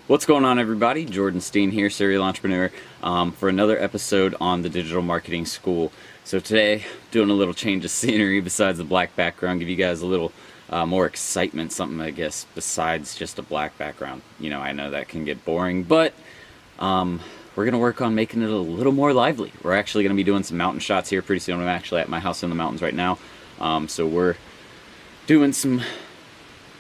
What's going on, everybody? Jordan Steen here, serial entrepreneur, for another episode on the Digital Marketing School. So today, doing a little change of scenery besides the black background, give you guys a little more excitement, something I guess besides just a black background. You know, I know that can get boring, but we're going to work on making it a little more lively. We're actually going to be doing some mountain shots here pretty soon. I'm actually at my house in the mountains right now, so we're doing some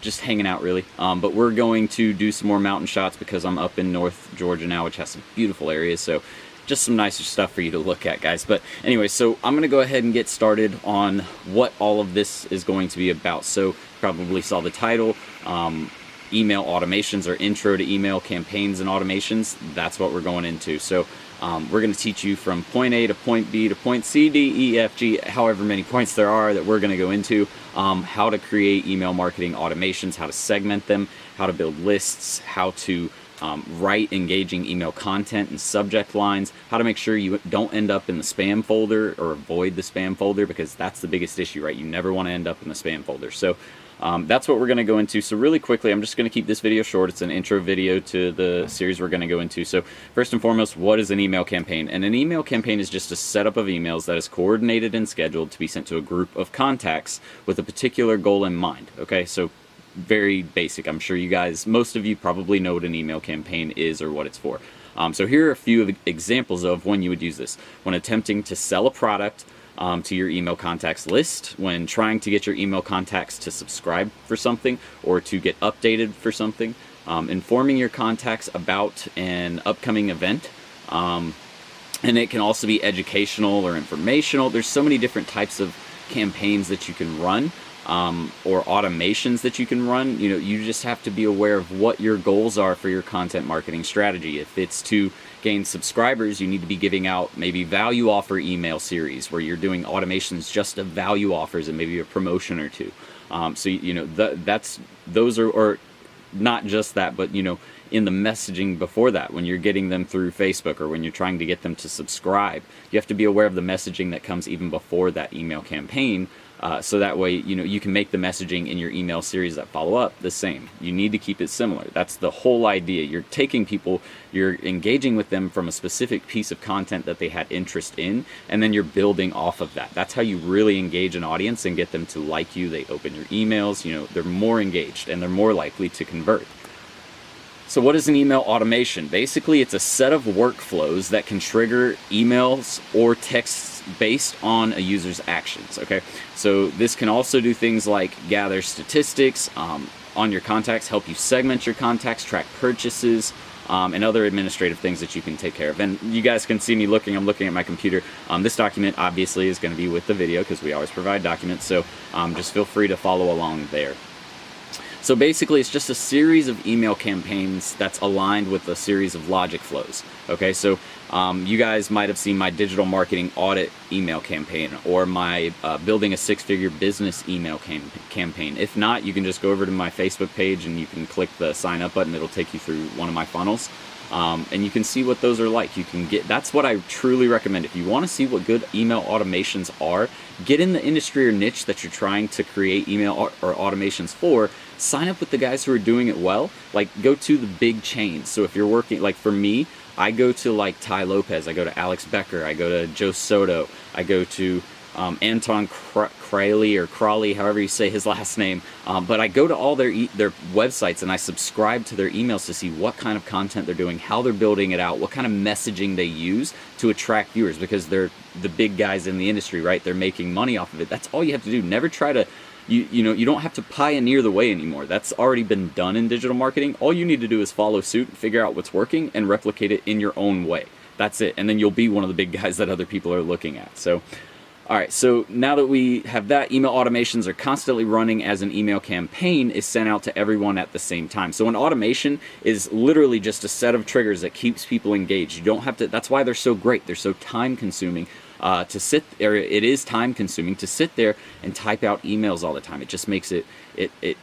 just hanging out really, but we're going to do some more mountain shots because I'm up in North Georgia now, which has some beautiful areas, so just some nicer stuff for you to look at, guys. But anyway, so I'm going to go ahead and get started on what all of this is going to be about. So probably saw the title, email automations, or intro to email campaigns and automations. That's what we're going into. So we're going to teach you from point A to point B to point C, D, E, F, G, however many points there are that we're going to go into, how to create email marketing automations, how to segment them, how to build lists, how to write engaging email content and subject lines, how to make sure you don't end up in the spam folder or avoid the spam folder, because that's the biggest issue, right? You never want to end up in the spam folder. So that's what we're going to go into. So really quickly, I'm just going to keep this video short. It's an intro video to the series we're going to go into. So first and foremost, what is an email campaign? And an email campaign is just a setup of emails that is coordinated and scheduled to be sent to a group of contacts with a particular goal in mind. Okay, so very basic. I'm sure you guys, most of you probably know what an email campaign is or what it's for. So here are a few examples of when you would use this. When attempting to sell a product to your email contacts list, when trying to get your email contacts to subscribe for something or to get updated for something, informing your contacts about an upcoming event, and it can also be educational or informational. There's so many different types of campaigns that you can run, or automations that you can run. You know, you just have to be aware of what your goals are for your content marketing strategy. If it's to gain subscribers, you need to be giving out maybe value offer email series where you're doing automations just of value offers and maybe a promotion or two. So you know, those are, or not just that, but you know, in the messaging before that, when you're getting them through Facebook or when you're trying to get them to subscribe, you have to be aware of the messaging that comes even before that email campaign. So that way, you know, you can make the messaging in your email series that follow up the same. You need to keep it similar. That's the whole idea. You're taking people, you're engaging with them from a specific piece of content that they had interest in, and then you're building off of that. That's how you really engage an audience and get them to like you. They open your emails, you know, they're more engaged and they're more likely to convert. So what is an email automation? Basically, it's a set of workflows that can trigger emails or texts based on a user's actions, okay? So this can also do things like gather statistics on your contacts, help you segment your contacts, track purchases, and other administrative things that you can take care of. And you guys can see me looking, I'm looking at my computer. This document obviously is going to be with the video because we always provide documents, so just feel free to follow along there. So basically, it's just a series of email campaigns that's aligned with a series of logic flows. Okay, so you guys might have seen my digital marketing audit email campaign or my building a six-figure business email campaign. If not, you can just go over to my Facebook page and you can click the sign up button. It'll take you through one of my funnels. And you can see what those are like. You can get, that's what I truly recommend. If you want to see what good email automations are, get in the industry or niche that you're trying to create email or automations for. Sign up with the guys who are doing it well. Like, go to the big chains. So if you're working, like for me, I go to like Ty Lopez, I go to Alex Becker, I go to Joe Soto, I go to Anton Crawley, however you say his last name, but I go to all their websites and I subscribe to their emails to see what kind of content they're doing, how they're building it out, what kind of messaging they use to attract viewers, because they're the big guys in the industry, right? They're making money off of it. That's all you have to do. Never try to, you know, you don't have to pioneer the way anymore. That's already been done in digital marketing. All you need to do is follow suit, figure out what's working, and replicate it in your own way. That's it. And then you'll be one of the big guys that other people are looking at. So alright, so now that we have that, email automations are constantly running as an email campaign is sent out to everyone at the same time. So an automation is literally just a set of triggers that keeps people engaged. You don't have to, that's why they're so great. They're so time consuming to sit there. It is time consuming to sit there and type out emails all the time. It just makes it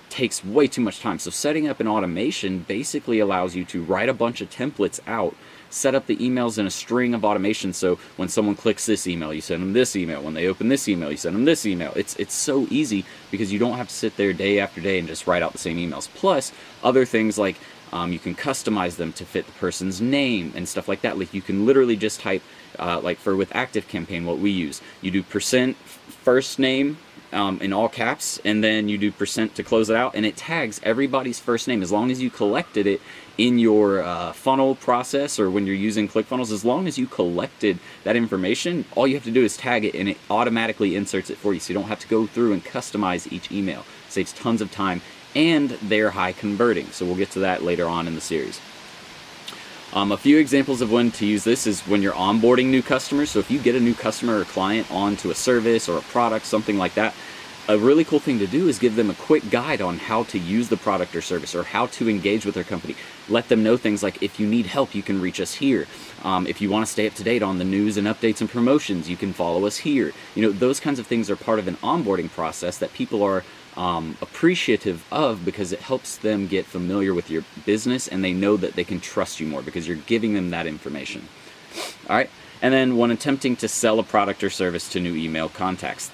takes way too much time. So setting up an automation basically allows you to write a bunch of templates out, set up the emails in a string of automation. So when someone clicks this email, you send them this email. When they open this email, you send them this email. It's so easy because you don't have to sit there day after day and just write out the same emails. Plus, other things like You can customize them to fit the person's name and stuff like that. Like you can literally just type, like with ActiveCampaign, what we use, you do % first name in all caps, and then you do % to close it out, and it tags everybody's first name. As long as you collected it in your funnel process, or when you're using ClickFunnels, as long as you collected that information, all you have to do is tag it, and it automatically inserts it for you, so you don't have to go through and customize each email. It saves tons of time, and they're high converting, so we'll get to that later on in the series. A few examples of when to use this is when you're onboarding new customers. So if you get a new customer or client onto a service or a product, something like that, a really cool thing to do is give them a quick guide on how to use the product or service, or how to engage with their company. Let them know things like, if you need help, you can reach us here. If you want to stay up to date on the news and updates and promotions, you can follow us here. You know, those kinds of things are part of an onboarding process that people are appreciative of, because it helps them get familiar with your business, and they know that they can trust you more because you're giving them that information. All right. And then when attempting to sell a product or service to new email contacts,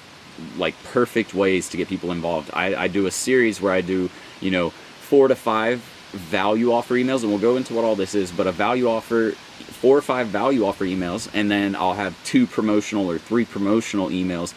like perfect ways to get people involved. I do a series where I do, 4 to 5 value offer emails, and we'll go into what all this is, but a value offer, 4 or 5 value offer emails, and then I'll have 2 promotional or 3 promotional emails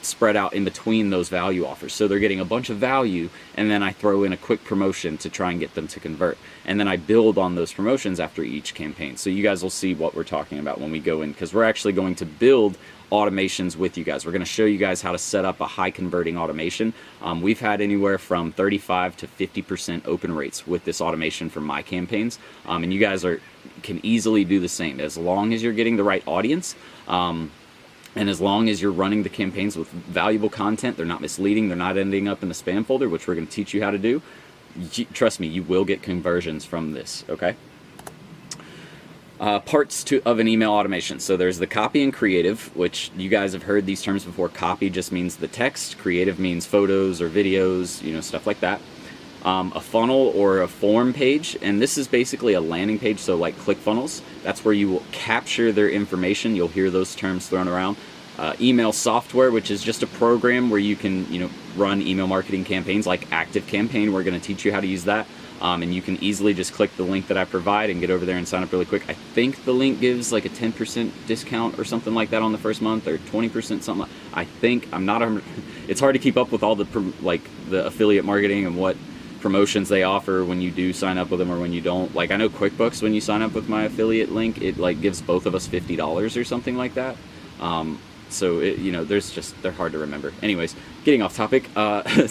spread out in between those value offers. So they're getting a bunch of value, and then I throw in a quick promotion to try and get them to convert. And then I build on those promotions after each campaign. So you guys will see what we're talking about when we go in, because we're actually going to build automations with you guys. We're going to show you guys how to set up a high converting automation. We've had anywhere from 35 to 50% open rates with this automation for my campaigns. And you guys can easily do the same, as long as you're getting the right audience. And as long as you're running the campaigns with valuable content, they're not misleading, they're not ending up in the spam folder, which we're going to teach you how to do. Trust me, you will get conversions from this, okay? Parts of an email automation. So there's the copy and creative, which you guys have heard these terms before. Copy just means the text. Creative means photos or videos, stuff like that. A funnel or a form page, and this is basically a landing page, so like ClickFunnels, that's where you will capture their information. You'll hear those terms thrown around. Email software, which is just a program where you can run email marketing campaigns, like ActiveCampaign. We're going to teach you how to use that, and you can easily just click the link that I provide and get over there and sign up really quick. I think the link gives like a 10% discount or something like that on the first month, or 20%, something. I think, I'm not, it's hard to keep up with all the the affiliate marketing and what promotions they offer when you do sign up with them or when you don't. Like, I know QuickBooks, when you sign up with my affiliate link, it like gives both of us $50 or something like that. So they're hard to remember. Anyways, getting off topic. Templates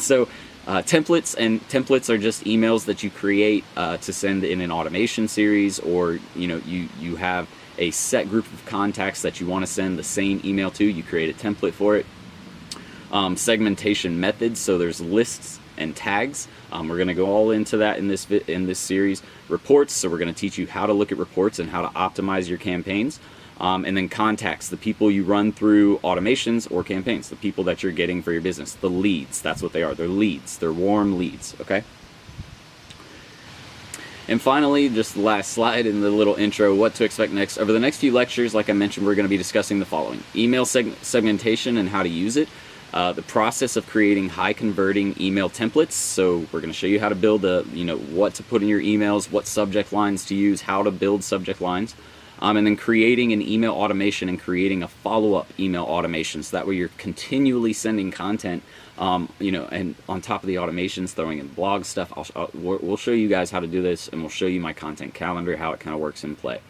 are just emails that you create to send in an automation series, or you have a set group of contacts that you want to send the same email to. You create a template for it. Segmentation methods. So there's lists and tags. We're going to go all into that in this series. Reports, so we're going to teach you how to look at reports and how to optimize your campaigns. And then contacts, the people you run through automations or campaigns, the people that you're getting for your business. The leads, that's what they are. They're leads. They're warm leads, okay? And finally, just the last slide in the little intro, what to expect next. Over the next few lectures, like I mentioned, we're going to be discussing the following: email segmentation and how to use it. The process of creating high converting email templates. So we're going to show you how to build what to put in your emails, what subject lines to use, how to build subject lines. And then creating an email automation and creating a follow-up email automation. So that way you're continually sending content, and on top of the automations, throwing in blog stuff. We'll show you guys how to do this, and we'll show you my content calendar, how it kind of works in play.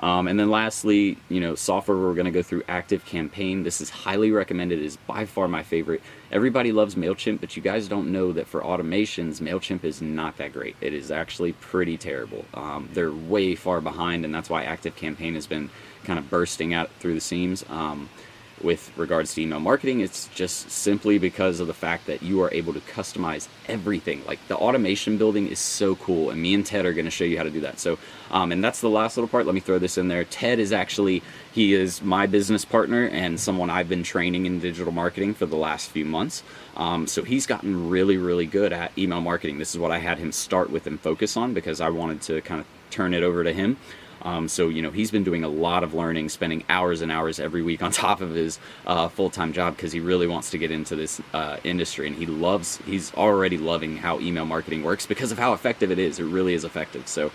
And then lastly, software, we're going to go through ActiveCampaign. This is highly recommended. It is by far my favorite. Everybody loves MailChimp, but you guys don't know that for automations, MailChimp is not that great. It is actually pretty terrible. They're way far behind, and that's why ActiveCampaign has been kind of bursting out through the seams. With regards to email marketing, it's just simply because of the fact that you are able to customize everything. Like, the automation building is so cool, and me and Ted are going to show you how to do that. So, and that's the last little part. Let me throw this in there. Ted is he is my business partner and someone I've been training in digital marketing for the last few months. So he's gotten really, really good at email marketing. This is what I had him start with and focus on, because I wanted to kind of turn it over to him. So, you know, he's been doing a lot of learning, spending hours and hours every week on top of his full-time job because he really wants to get into this industry, and he's already loving how email marketing works because of how effective it is. It really is effective. So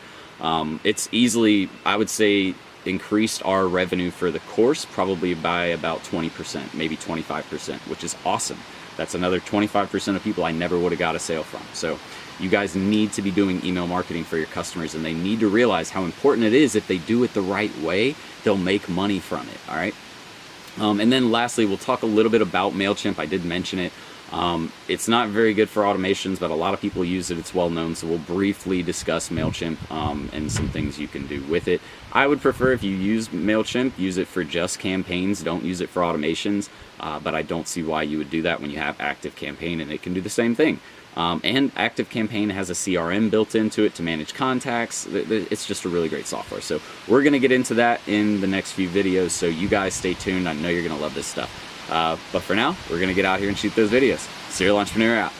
it's easily, I would say, increased our revenue for the course probably by about 20%, maybe 25%, which is awesome. That's another 25% of people I never would have got a sale from. So you guys need to be doing email marketing for your customers, and they need to realize how important it is. If they do it the right way, they'll make money from it, all right? And then lastly, we'll talk a little bit about MailChimp. I did mention it. It's not very good for automations, but a lot of people use it. It's well known, so we'll briefly discuss MailChimp and some things you can do with it. I would prefer, if you use MailChimp, use it for just campaigns. Don't use it for automations, but I don't see why you would do that when you have ActiveCampaign, and it can do the same thing. And ActiveCampaign has a CRM built into it to manage contacts. It's just a really great software. So we're going to get into that in the next few videos, so you guys stay tuned. I know you're going to love this stuff. But for now, we're going to get out here and shoot those videos. Serial Entrepreneur out.